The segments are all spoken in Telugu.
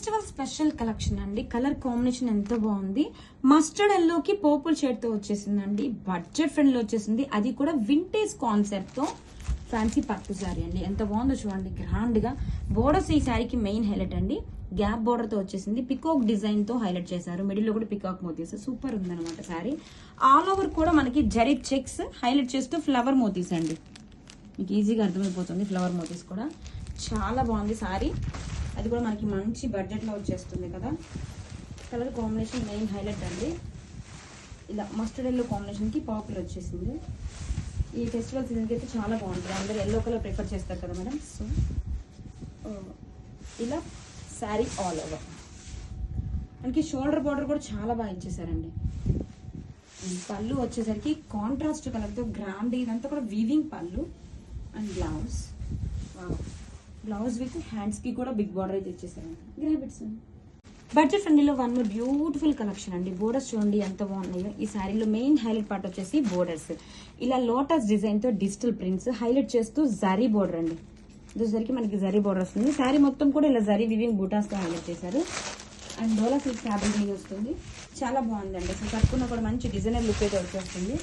ఫెస్టివల్ స్పెషల్ కలెక్షన్ అండి. కలర్ కాంబినేషన్ ఎంత బాగుంది. మస్టర్డ్ ఎల్లోకి పర్పుల్ షేడ్ తో వచ్చేసిందండి. బడ్జెట్ ఫ్రెండ్ లో వచ్చేసింది, అది కూడా వింటేజ్ కాన్సెప్ట్ తో. ఫ్యాన్సీ పట్టు శారీ అండి, ఎంత బాగుందో చూడండి. గ్రాండ్ గా బోర్డర్స్ ఈ శారీకి మెయిన్ హైలైట్ అండి. గ్యాప్ బోర్డర్ తో వచ్చేసింది, పికాక్ డిజైన్ తో హైలైట్ చేశారు. మిడిల్ లో కూడా పికాక్ మోతీస్, సూపర్ ఉందన్నమాట శారీ. ఆల్ ఓవర్ కూడా మనకి జరీ చెక్స్ హైలైట్ చేస్తూ ఫ్లవర్ మోతీస్ అండి. మీకు ఈజీగా అర్థమైపోతుంది. ఫ్లవర్ మోతీస్ కూడా చాలా బాగుంది శారీ. అది కూడా మనకి మంచి బడ్జెట్ లో వచ్చేస్తుంది కదా. కలర్ కాంబినేషన్ మెయిన్ హైలైట్ అండి. ఇలా మస్టర్డ్ ఎల్లో కాంబినేషన్ కి పాపులర్ వచ్చేసింది. ఈ ఫెస్టివల్ సీజన్కి అయితే చాలా బాగుంటుంది. అందరూ ఎల్లో కలర్ ప్రిఫర్ చేస్తారు కదా మేడం. సో ఇలా శారీ ఆల్ ఓవర్ మనకి షోల్డర్ బార్డర్ కూడా చాలా బాగా ఇచ్చేసారండి. పళ్ళు వచ్చేసరికి కాంట్రాస్ట్ కలర్తో గ్రాండ్, ఇదంతా కూడా వీవింగ్ పళ్ళు. అండ్ బ్లౌజ్ విత్ హ్యాండ్స్ కి కూడా బిగ్ బార్డర్ అయితే ఇచ్చేసారండి. గ్రాబిట్స్ బడ్జెట్ ఫ్రెండ్లీలో వన్ మోర్ బ్యూటిఫుల్ కలెక్షన్ అండి. బోర్డర్స్ చూడండి ఎంత బాగున్నాయో. ఈ శారీలో మెయిన్ హైలైట్ పార్ట్ వచ్చేసి బోర్డర్స్. ఇలా లోటస్ డిజైన్ తో డిజిటల్ ప్రింట్స్ హైలైట్ చేస్తూ జరీ బోర్డర్ అండి. దూసరికి మనకి జరీ బోర్డర్ వస్తుంది. శారీ మొత్తం కూడా ఇలా జరీ వివింగ్ బూటాస్ తో హైలైట్ చేశారు. అండ్ డోలా సిల్క్ ఫ్యాబ్రిక్ మీద వస్తుంది. చాలా బాగుందండి. అసలు కట్టుకున్న కూడా మంచి డిజైనర్ లుక్ అయితే వచ్చేస్తుంది.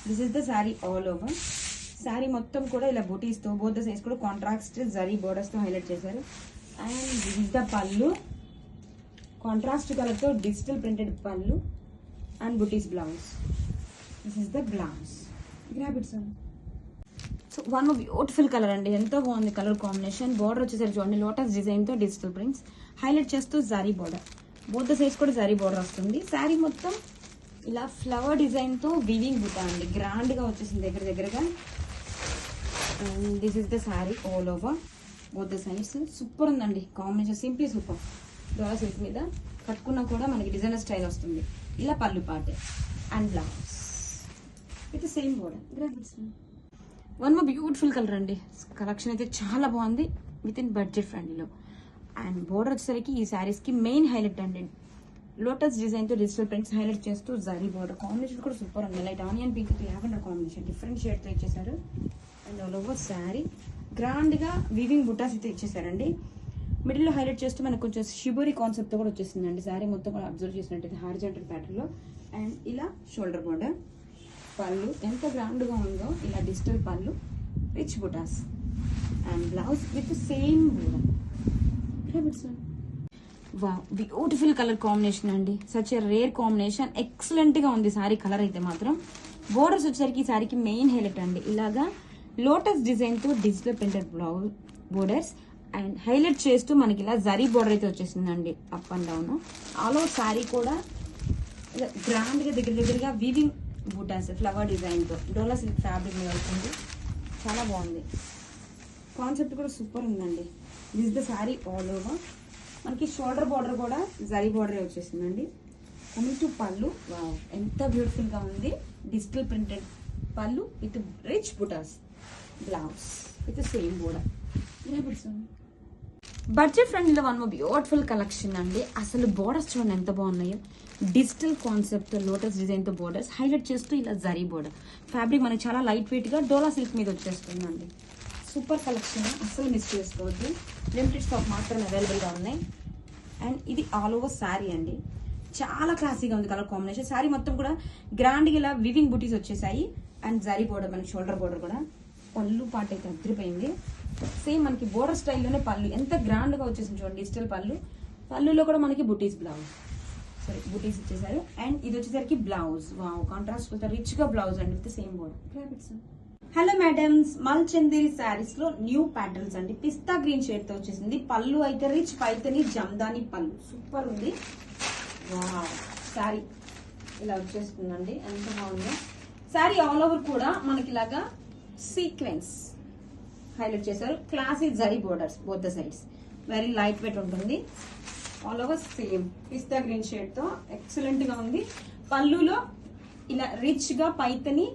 This is the sari all over. Sari మొత్తం కూడా ఇలా బూటీస్ తో బోత్ ద సైజ్ కూడా కాంట్రాస్ట్ జరీ బోర్డర్స్ తో హైలైట్ చేశారు. And this is the pallu, contrast colour తో డిజిటల్ ప్రింటెడ్ పళ్ళు అండ్ బుటీస్ blouse. This is the blouse. Grab it soon. So one beautiful colour అండి, ఎంతో బాగుంది కలర్ కాంబినేషన్. బార్డర్ వచ్చేసరికి చూడండి లోటస్ డిజైన్ తో డిజిటల్ ప్రింట్స్ హైలైట్ చేస్తూ zari border. Both the size కూడా జరీ బార్డర్ వస్తుంది. శారీ మొత్తం ఇలా ఫ్లవర్ డిజైన్ తో వీవింగ్ బుటా అండి. గ్రాండ్ గా వచ్చేసింది దగ్గరగా. And this is the sari all over both the sides. Super ఉందండి కాంబినేషన్, సింప్లీ సూపర్. డోలా సిల్క్ మీద కట్టుకున్నా కూడా మనకి డిజైనర్ స్టైల్ వస్తుంది. ఇలా పళ్ళు పాటే and blouse with same border. One more beautiful colour అండి. కలెక్షన్ అయితే చాలా బాగుంది విత్ ఇన్ బడ్జెట్ ఫ్రెండ్లీలో. అండ్ బోర్డర్ వచ్చేసరికి ఈ శారీస్ కి మెయిన్ హైలైట్ అండి. లోటస్ డిజైన్ తో డిజిటల్ ప్రింట్స్ హైలైట్ చేస్తూ జరీ బోర్డర్. కాంబినేషన్ కూడా సూపర్ ఉంది. Light onion pink lavender combination different shade తో ఇచ్చేసారు. And all over sari grand గా వీవింగ్ బుటాస్ అయితే ఇచ్చేసారండి. మిడిల్ లో హైలైట్ చేస్తూ మనకు కొంచెం షిబోరీ కాన్సెప్ట్ తో కూడా వచ్చేసిందండి. శారీ మొత్తం కూడా అబ్జర్వ్ చేసినట్టయితే హారిజాంటల్ ప్యాటర్న్ లో. అండ్ ఇలా షోల్డర్ బోర్డర్, పళ్ళు ఎంత గ్రాండ్ గా ఉందో. ఇలా digital pallu, rich butas and blouse with same border. Wow, beautiful colour combination అండి. Such a rare combination. Excellent గా ఉంది సారీ కలర్ అయితే మాత్రం. బోర్డర్స్ వచ్చేసరికి ఈ సారీకి మెయిన్ హైలైట్ అండి. ఇలాగా లోటస్ డిజైన్ తో digital printed blouse borders and highlight చేస్తూ మనకి ఇలా జరీ బోర్డర్ అయితే వచ్చేసిందండి. Up and down all over sari కూడా గ్రాండ్ గా దగ్గరగా వీవింగ్ బూటాస్ ఫ్లవర్ డిజైన్ తో డోలా సిల్క్ ఫ్యాబ్రిక్ మీద అవుతుంది. చాలా బాగుంది. కాన్సెప్ట్ కూడా సూపర్ ఉందండి. This the sari all over. మనకి షోల్డర్ బార్డర్ కూడా జరీ బార్డర్ వచ్చేసిందండి. కమింగ్ టు పళ్ళు, వావ్ ఎంత బ్యూటిఫుల్ గా ఉంది. Digital printed pallu with rich butas, blouse with same border. Budget ఫ్రెండ్లీలో వన్ మోర్ బ్యూటిఫుల్ కలెక్షన్ అండి. అసలు బోర్డర్స్ చూడండి ఎంత బాగున్నాయో. డిజిటల్ కాన్సెప్ట్ లోటస్ డిజైన్ తో బోర్డర్స్ హైలైట్ చేస్తూ ఇలా జరీ బోర్డర్. ఫ్యాబ్రిక్ మనకి చాలా లైట్ వెయిట్ గా డోలా సిల్క్ మీద వచ్చేస్తుందండి. సూపర్ కలెక్షన్, అస్సలు మిస్ చేసుకోవద్దు. లిమిటెడ్ స్టాక్ మాత్రమే అవైలబుల్ గా ఉన్నాయి. అండ్ ఇది ఆల్ ఓవర్ శారీ అండి. చాలా క్లాసీగా ఉంది కలర్ కాంబినేషన్. శారీ మొత్తం కూడా గ్రాండ్ గా ఇలా వివింగ్ బుటీస్ వచ్చేసాయి. అండ్ జరీ బోర్డర్, మనకి షోల్డర్ బోర్డర్ కూడా. పళ్ళు పాట అయితే అదిరిపోయింది. సేమ్ మనకి బోర్డర్ స్టైల్లోనే పళ్ళు ఎంత గ్రాండ్ గా వచ్చేసింది చూడండి. డిజిటల్ పళ్ళు, పళ్ళులో కూడా మనకి బుటీస్ బ్లౌజ్, సారీ బుటీస్ ఇచ్చేసారు. అండ్ ఇది వచ్చేసరికి బ్లౌజ్, వావ్ కాంట్రాస్ట్ రిచ్ గా బ్లౌజ్ అండి with same border. Hello madams, Mul Chanderi saris లో న్యూ ప్యాటర్న్స్ అండి. పిస్తా గ్రీన్ షేడ్ తో వచ్చేసింది. పళ్ళు అయితే రిచ్ పైతని జమ్దాని పళ్ళు, సూపర్ ఉంది. వావ్ శారీ ఇలా వచ్చేస్తుందండి, ఎంత బాగుందో. శారీ ఆల్ ఓవర్ కూడా మనకి ఇలాగా సీక్వెన్స్ హైలైట్ చేశారు. Classy zari borders both the sides. Very light weight ఉంటుంది. ఆల్ ఓవర్ సేమ్ పిస్తా గ్రీన్ షేడ్ తో ఎక్సలెంట్ గా ఉంది. పళ్ళులో ఇలా రిచ్ గా పైతని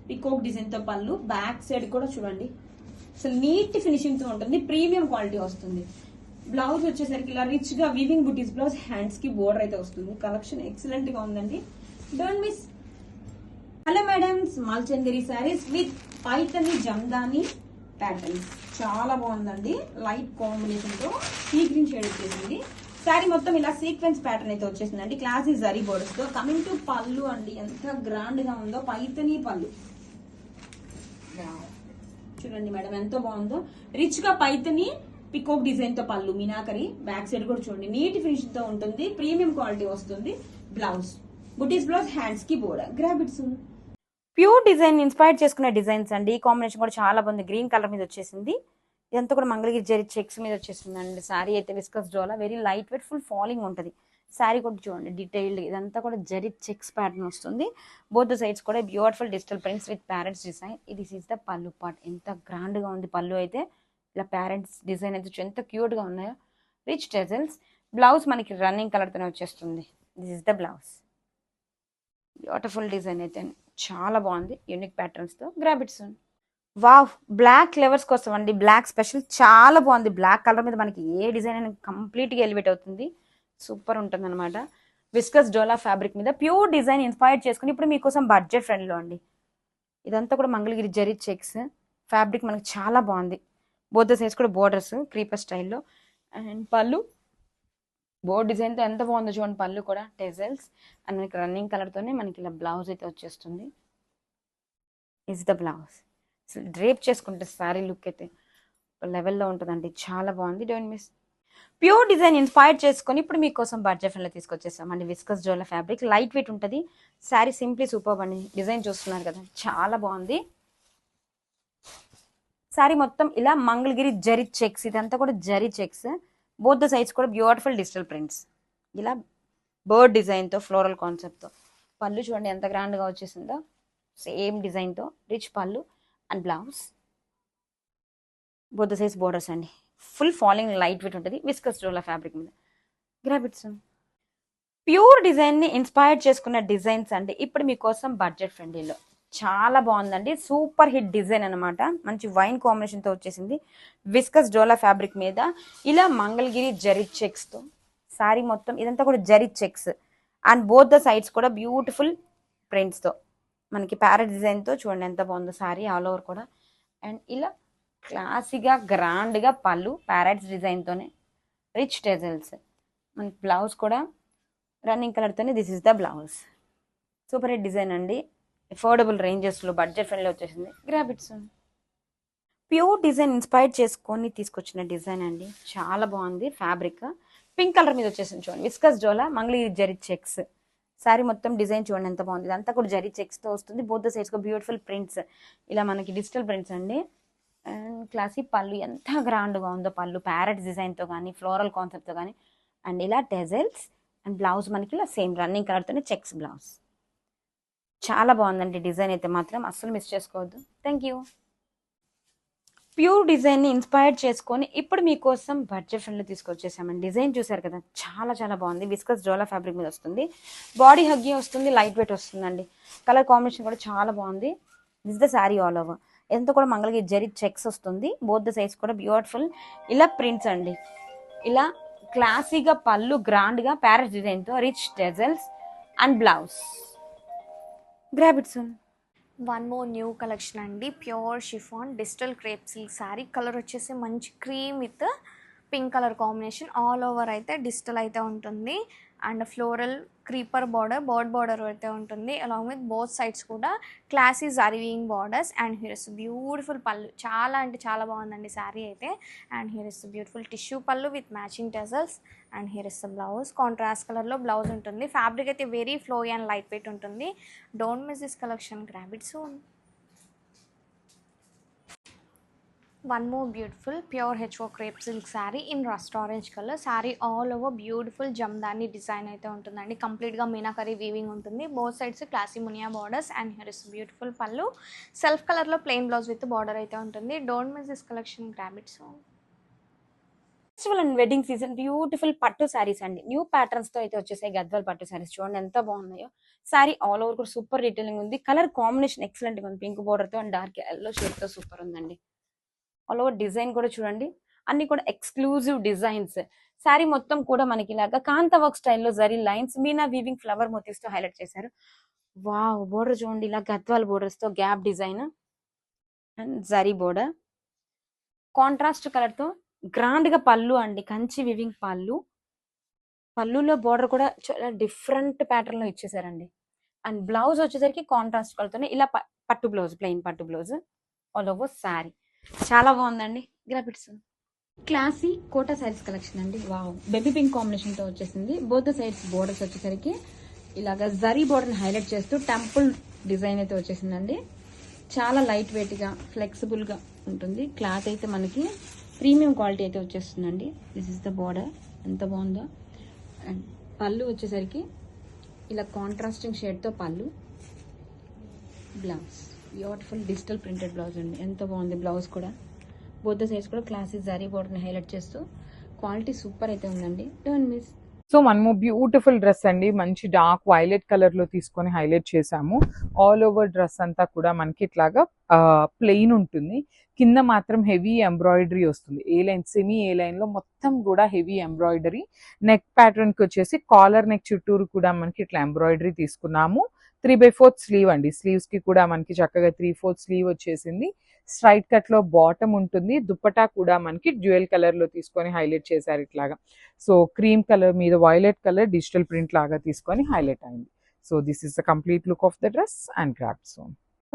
పికాక్ డిజైన్ తో పళ్ళు. బ్యాక్ సైడ్ కూడా చూడండి అసలు నీట్ ఫినిషింగ్ తో ఉంటుంది. ప్రీమియం క్వాలిటీ వస్తుంది. బ్లౌజ్ వచ్చేసరికి ఇలా రిచ్ గా వీవింగ్ బుటీస్ బ్లౌజ్, హ్యాండ్స్ కి బోర్డర్ అయితే వస్తుంది. కలెక్షన్ ఎక్సలెంట్ గా ఉందండి, don't miss. Hello madams, Mul Chanderi saris with Paithani Jamdani patterns చాలా బాగుందండి. లైట్ కాంబినేషన్ తో సీ గ్రీన్ షేడ్ వచ్చేసింది. శారీ మొత్తం ఇలా సీక్వెన్స్ ప్యాటర్న్ అయితే వచ్చేసిందండి. క్లాసీ జరీ బోర్డర్స్ తో. కమింగ్ టు పళ్ళు అండి, ఎంత గ్రాండ్ గా ఉందో. పైతని పళ్ళు చూడండి మేడం, ఎంతో బాగుందో. రిచ్ గా పైతని పికోక్ డిజైన్ తో పళ్ళు, మీనాకరి. బ్యాక్ సైడ్ కూడా చూడండి, నీట్ ఫినిషింగ్ తో ఉంటుంది. ప్రీమియం క్వాలిటీ వస్తుంది. బ్లౌజ్ బుటీస్ బ్లౌజ్, హ్యాండ్స్ కి border. Grab it's pure design inspire చేసుకునే డిజైన్స్ అండి. ఈ కాంబినేషన్ కూడా చాలా బాగుంది. గ్రీన్ కలర్ మీద వచ్చేసింది. ఇదంతా కూడా మంగళగిరి జరీ చెక్స్ మీద వచ్చేసింది అండి. శారీ అయితే viscose dola, very light weight, full falling ఉంటుంది. శారీ కూడా చూడండి డీటెయిల్డ్. ఇదంతా కూడా జరీ చెక్స్ ప్యాటర్న్ వస్తుంది. బోత్ ద సైడ్స్ కూడా beautiful digital prints with parents design. This is the pallu part. ఎంత గ్రాండ్ గా ఉంది పళ్ళు అయితే. ఇలా ప్యారెంట్స్ డిజైన్ అయితే ఎంత క్యూట్ గా ఉన్నాయో. Rich tassels. బ్లౌజ్ మనకి రన్నింగ్ కలర్ తోనే వచ్చేస్తుంది. This is the blouse. Beautiful design అయితే చాలా బాగుంది. యూనిక్ ప్యాటర్న్స్ తో. Grab it soon. Wow, black flavours కోసం అండి. బ్లాక్ స్పెషల్ చాలా బాగుంది. బ్లాక్ కలర్ మీద మనకి ఏ డిజైన్ అయినా కంప్లీట్ గా ఎలివేట్ అవుతుంది. సూపర్ ఉంటుంది అనమాట. విస్కస్ డోలా ఫ్యాబ్రిక్ మీద ప్యూర్ డిజైన్ ఇన్స్పైర్ చేసుకుని ఇప్పుడు మీకోసం బడ్జెట్ ఫ్రెండ్ లో అండి. ఇదంతా కూడా మంగళగిరి జరీ చెక్స్. ఫ్యాబ్రిక్ మనకి చాలా బాగుంది. బోత్ సైడ్స్ కూడా బోర్డర్స్ క్రీపర్ స్టైల్లో. అండ్ పళ్ళు బోర్డ్ డిజైన్ తో ఎంత బాగుందో చూడండి. పళ్ళు కూడా టెజల్స్ అండ్ మనకి రన్నింగ్ కలర్ తోనే మనకి ఇలా బ్లౌజ్ అయితే వచ్చేస్తుంది. Is the blouse. అసలు డ్రేప్ చేసుకుంటే సారీ లుక్ అయితే లెవెల్లో ఉంటుందండి. చాలా బాగుంది. Don't miss. Pure design inspire చేసుకొని ఇప్పుడు మీకోసం బడ్జెట్ ఫ్రెండ్లో తీసుకొచ్చేసామండి. విస్కస్ జోలా ఫ్యాబ్రిక్ లైట్ వెయిట్ ఉంటుంది. శారీ సింప్లీ సూపర్ అండి. డిజైన్ చూస్తున్నారు కదా, చాలా బాగుంది. శారీ మొత్తం ఇలా మంగళగిరి జరీ చెక్స్. ఇదంతా కూడా zari checks. Both the sides కూడా బ్యూటిఫుల్ డిజిటల్ ప్రింట్స్. ఇలా బర్డ్ డిజైన్తో, ఫ్లోరల్ కాన్సెప్ట్తో. పళ్ళు చూడండి ఎంత గ్రాండ్గా వచ్చేసిందో. సేమ్ డిజైన్తో రిచ్ పళ్ళు and blouse. Both the size borders అండి. ఫుల్ ఫాలింగ్ లైట్ వెయిట్ ఉంటుంది. విస్కస్ డోలా ఫ్యాబ్రిక్ మీద. గ్రాబిట్స్ ప్యూర్ డిజైన్ని ఇన్స్పైర్ చేసుకున్న డిజైన్స్ అండి. ఇప్పుడు మీకోసం బడ్జెట్ ఫ్రెండ్లీలో చాలా బాగుందండి. సూపర్ హిట్ డిజైన్ అనమాట. మంచి వైన్ కాంబినేషన్తో వచ్చేసింది. విస్కస్ డోలా ఫ్యాబ్రిక్ మీద ఇలా మంగళగిరి జరీ చెక్స్తో శారీ మొత్తం. ఇదంతా కూడా zari checks and both the sides కూడా బ్యూటిఫుల్ ప్రింట్స్తో మనకి ప్యారెట్ డిజైన్తో చూడండి ఎంత బాగుందో శారీ ఆల్ ఓవర్ కూడా. అండ్ ఇలా క్లాసీగా గ్రాండ్గా పళ్ళు ప్యారెట్స్ డిజైన్తోనే రిచ్ టెజల్స్. మనకి బ్లౌజ్ కూడా రన్నింగ్ కలర్తోనే. This is the blouse. Super hit design అండి. అఫోర్డబుల్ రేంజెస్లో బడ్జెట్ ఫ్రెండ్లో వచ్చేసింది. గ్రాబిట్స్ ప్యూర్ డిజైన్ ఇన్స్పైర్ చేసుకొని తీసుకొచ్చిన డిజైన్ అండి. చాలా బాగుంది. ఫ్యాబ్రిక్ పింక్ కలర్ మీద వచ్చేసింది చూడండి. విస్కస్ డోలా మంగళగిరి జరీ చెక్స్. శారీ మొత్తం డిజైన్ చూడండి ఎంత బాగుంది. ఇదంతా కూడా జరీ చెక్స్తో వస్తుంది. బోత్ ద సైడ్స్గా బ్యూటిఫుల్ ప్రింట్స్. ఇలా మనకి డిజిటల్ ప్రింట్స్ అండి. అండ్ క్లాసీ పళ్ళు ఎంత గ్రాండ్గా ఉందో. పళ్ళు ప్యారెట్ డిజైన్తో కానీ ఫ్లోరల్ కాన్సెప్ట్తో కానీ. అండ్ ఇలా టెజల్స్ అండ్ బ్లౌజ్ మనకి ఇలా సేమ్ రన్నింగ్ కలర్తోనే చెక్స్ బ్లౌజ్. చాలా బాగుందండి డిజైన్ అయితే మాత్రం అస్సలు మిస్ చేసుకోవద్దు. Thank you. ప్యూర్ డిజైన్ని ఇన్స్పైర్ చేసుకొని ఇప్పుడు మీకోసం బడ్జెట్ ఫ్రెండ్లో తీసుకొచ్చేసామండి. డిజైన్ చూసారు కదా, చాలా చాలా బాగుంది. విస్కస్ డోలా ఫ్యాబ్రిక్ మీద వస్తుంది. బాడీ హగ్గి వస్తుంది. లైట్ వెయిట్ వస్తుందండి. కలర్ కాంబినేషన్ కూడా చాలా బాగుంది. This the sari all over. ఎంత కూడా మంగళగిరి జరీ చెక్స్ వస్తుంది. బోత్ ద సైజ్ కూడా బ్యూటిఫుల్ ఇలా ప్రింట్స్ అండి. ఇలా క్లాసీగా పళ్ళు గ్రాండ్గా ప్యారెట్ డిజైన్తో rich tassels and blouse. Grab it soon. One more new collection అండి. Pure chiffon digital crepe silk sari. Colour వచ్చేసి మంచి cream with pink colour combination. All over అయితే డిజిటల్ అయితే ఉంటుంది. And floral creeper bird border అయితే ఉంటుంది. అలాంగ్ విత్ బోత్ సైడ్స్ కూడా క్లాసీ జరీవింగ్ borders. And here is beautiful pallu. చాలా అంటే చాలా బాగుందండి శారీ అయితే. And here is beautiful tissue pallu with matching tassels. And here is blouse. Contrast కలర్లో బ్లౌజ్ ఉంటుంది. ఫ్యాబ్రిక్ అయితే very flowy and light weight ఉంటుంది. Don't miss this collection. Grab it soon. One more beautiful pure హెచ్ఓ crepe silk sari in rust orange colour. Sari all over beautiful jamdani design అయితే ఉంటుందండి. కంప్లీట్గా మీనాకరీ వీవింగ్ ఉంటుంది. Both sides classy muniya borders. And here is beautiful pallu. Self కలర్లో ప్లెయిన్ బ్లౌజ్ విత్ బార్డర్ అయితే ఉంటుంది. Don't miss this collection. Grab it soon. Festival and wedding season beautiful పట్టు శారీస్ అండి. న్యూ ప్యాటర్న్స్ తో అయితే వచ్చేసాయి. గద్వాల్ పట్టు శారీస్ చూడండి ఎంత బాగున్నాయో. శారీ ఆల్ ఓవర్ కూడా సూపర్ డీటెయిలింగ్ ఉంది. కలర్ కాంబినేషన్ ఎక్సలెంట్ గా ఉంది. పింక్ బోర్డర్ తో అండ్ డార్క్ ఎల్లో షేడ్ తో సూపర్ ఉందండి. ఆల్ ఓవర్ డిజైన్ కూడా చూడండి. అన్ని కూడా ఎక్స్క్లూజివ్ డిజైన్స్. శారీ మొత్తం కూడా మనకి ఇలాగా కాంతా వర్క్ స్టైల్లో zari lines meena weaving flower motifs తో హైలైట్ చేశారు. వావ్, బోర్డర్ చూడండి ఇలా గద్వాల్ బోర్డర్స్ తో gap design and zari border. Contrast colour తో గ్రాండ్ గా పళ్ళు అండి, కంచి వివింగ్ పళ్ళు. పళ్ళులో బోర్డర్ కూడా చాలా డిఫరెంట్ ప్యాటర్న్ లో ఇచ్చేసారండి. అండ్ బ్లౌజ్ వచ్చేసరికి కాంట్రాస్ట్ కలర్ తోనే ఇలా పట్టు బ్లౌజ్, ప్లెయిన్ పట్టు బ్లౌజ్ ఆల్ ఓవర్ శారీ. చాలా బాగుందండి. Graphics classy Kota saris collection అండి. వావ్, బేబీ పింక్ కాంబినేషన్ తో వచ్చేసింది. బోత్ సైడ్స్ బోర్డర్స్ వచ్చేసరికి ఇలాగా జరీ బోర్డర్ హైలైట్ చేస్తూ టెంపుల్ డిజైన్ అయితే వచ్చేసిందండి. చాలా లైట్ వెయిట్ గా ఫ్లెక్సిబుల్ గా ఉంటుంది. క్లాత్ అయితే మనకి ప్రీమియం క్వాలిటీ అయితే వచ్చేస్తుందండి. దిస్ ఇస్ ద బోర్డర్, ఎంత బాగుందో. అండ్ పళ్ళు వచ్చేసరికి ఇలా కాంట్రాస్టింగ్ షేడ్ తో పళ్ళు. Blouse beautiful digital printed blouse అండి, ఎంత బాగుంది బ్లౌజ్ కూడా. బోత్ సైడ్స్ కూడా క్లాసిక్ జరీ బోర్డర్ హైలైట్ చేస్తూ క్వాలిటీ సూపర్ అయితే ఉందండి. Don't miss. సో మనము బ్యూటిఫుల్ డ్రెస్ అండి, మంచి డార్క్ వైలెట్ కలర్ లో తీసుకొని హైలైట్ చేసాము. ఆల్ ఓవర్ డ్రెస్ అంతా కూడా మనకి ఇట్లాగా ప్లెయిన్ ఉంటుంది. కింద మాత్రం హెవీ ఎంబ్రాయిడరీ వస్తుంది. ఏ లైన్, సెమీ ఏ లైన్ లో మొత్తం కూడా హెవీ ఎంబ్రాయిడరీ. నెక్ ప్యాటర్న్ కి వచ్చేసి కాలర్ నెక్ చుట్టూరు కూడా మనకి ఇట్లా ఎంబ్రాయిడరీ తీసుకున్నాము. 3/4 స్లీవ్ అండి. స్లీవ్స్ కి కూడా మనకి చక్కగా 3/4 స్లీవ్ వచ్చేసింది. స్ట్రైట్ కట్ లో బాటమ్ ఉంటుంది. దుప్పటా కూడా మనకి డ్యూయల్ కలర్ లో తీసుకొని హైలైట్ చేశారు ఇట్లాగా. సో క్రీమ్ కలర్ మీద వైలెట్ కలర్ డిజిటల్ ప్రింట్ లాగా తీసుకొని హైలైట్ అయింది. So this is the complete look of the dress and grab. So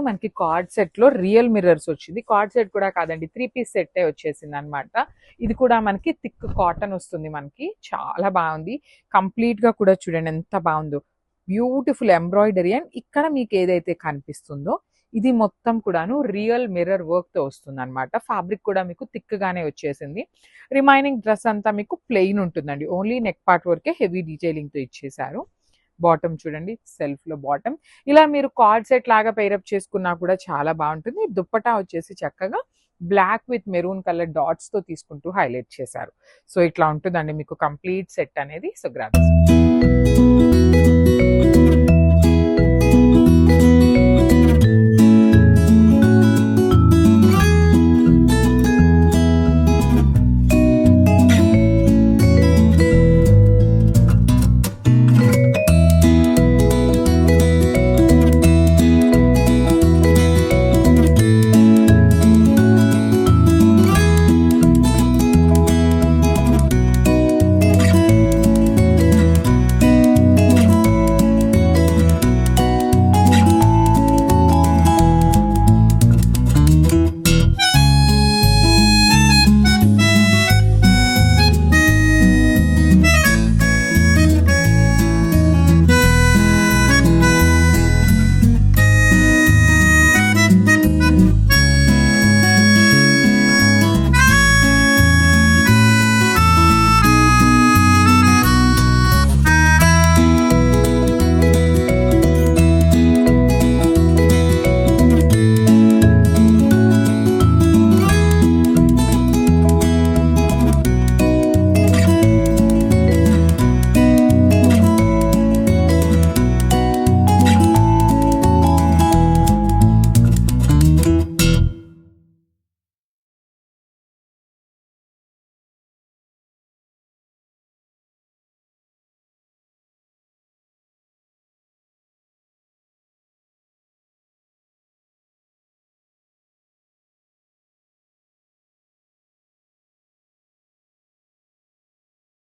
మనకి కార్డ్ సెట్ లో రియల్ మిర్రర్స్ వచ్చింది. కార్డ్ సెట్ కూడా కాదండి, 3 పీస్ సెట్ వచ్చేసింది అనమాట. ఇది కూడా మనకి థిక్ కాటన్ వస్తుంది. మనకి చాలా బాగుంది. కంప్లీట్ గా కూడా చూడండి ఎంత బాగుందో. Beautiful embroidery. అండ్ ఇక్కడ మీకు ఏదైతే కనిపిస్తుందో ఇది మొత్తం కూడాను రియల్ మిర్రర్ వర్క్ తో వస్తుంది అనమాట. ఫ్యాబ్రిక్ కూడా మీకు థిక్ గానే వచ్చేసింది. రిమైనింగ్ డ్రెస్ అంతా మీకు ప్లెయిన్ ఉంటుందండి. ఓన్లీ నెక్ పార్ట్ వరకే హెవీ డీటెయిలింగ్ తో ఇచ్చేసారు. బాటమ్ చూడండి, సెల్ఫ్ లో బాటమ్. ఇలా మీరు కార్డ్ సెట్ లాగా పేరప్ చేసుకున్నా కూడా చాలా బాగుంటుంది. దుప్పటా వచ్చేసి చక్కగా black with maroon colour dots తో తీసుకుంటూ హైలైట్ చేశారు. సో ఇట్లా ఉంటుందండి మీకు కంప్లీట్ సెట్ అనేది. So graphics.